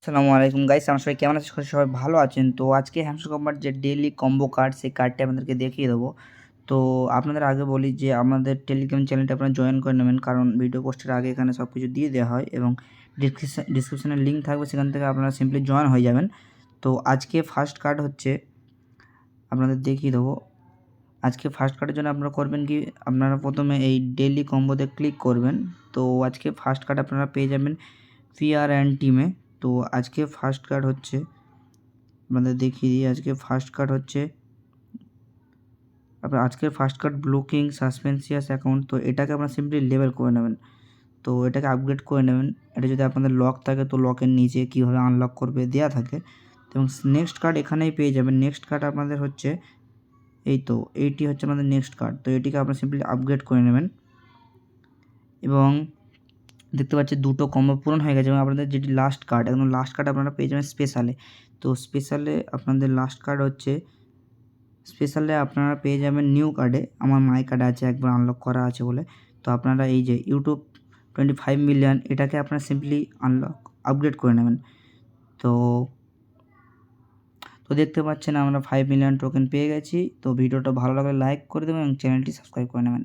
আসসালামু আলাইকুম গাইস, আমার সবাই কেমন আছেন? সবাই ভালো আছেন? তো আজকে হ্যামস্টার কোম্পানির যে ডেইলি কম্বো কার্ড, সেই কার্ডটি আপনাদেরকে দেখিয়ে দেবো। তো আপনাদের আগে বলি যে আমাদের টেলিগ্রাম চ্যানেলটা আপনারা জয়েন করে নেবেন, কারণ ভিডিও পোস্টের আগে এখানে সব কিছু দিয়ে দেওয়া হয় এবং ডিসক্রিপশানে লিঙ্ক থাকবে, সেখান থেকে আপনারা সিম্পলি জয়েন হয়ে যাবেন। তো আজকে ফার্স্ট কার্ড হচ্ছে, আপনাদের দেখিয়ে দেবো। আজকে ফার্স্ট কার্ডের জন্য আপনারা করবেন কি, আপনারা প্রথমে এই ডেইলি কম্বোতে ক্লিক করবেন। তো আজকে ফার্স্ট কার্ড আপনারা পেয়ে যাবেন পিআর অ্যান্ড টিমে। তো আজকে ফার্স্ট কার্ড হচ্ছে, আপনাদের দেখিয়ে দিই। আজকে ফার্স্ট কার্ড হচ্ছে আপনার আজকের ফার্স্ট কার্ড ব্লকিং সাসপেন্সিয়াস অ্যাকাউন্ট। তো এটাকে আপনারা সিম্পলি লেবেল করে নেবেন। তো এটাকে আপগ্রেড করে নেবেন। এটা যদি আপনাদের লক থাকে তো লকের নিচে কীভাবে আনলক করবে দেওয়া থাকে। এবং নেক্সট কার্ড এখানেই পেয়ে যাবেন। নেক্সট কার্ড আপনাদের হচ্ছে এইটি হচ্ছে আমাদের নেক্সট কার্ড। তো এটিকে আপনারা সিম্পলি আপগ্রেড করে নেবেন। এবং দেখতে পাচ্ছি দুটো কম্বো পূরণ হয়ে গেছে এবং আপনাদের যেটি লাস্ট কার্ড, একদম লাস্ট কার্ড আপনারা পেয়ে যাবেন স্পেশালে। তো স্পেশালে আপনাদের লাস্ট কার্ড হচ্ছে, স্পেশালে আপনারা পেয়ে যাবেন নিউ কার্ডে। আমার মাই কার্ডে আছে, একবার আনলক করা আছে বলে। তো আপনারা এই যে ইউটিউব 25 মিলিয়ন, এটাকে আপনারা সিম্পলি আপগ্রেড করে নেবেন। তো দেখতে পাচ্ছেন আমরা 5 মিলিয়ন টোকেন পেয়ে গেছি। তো ভিডিওটা ভালো লাগলে লাইক করে দেবেন এবং চ্যানেলটি সাবস্ক্রাইব করে নেবেন।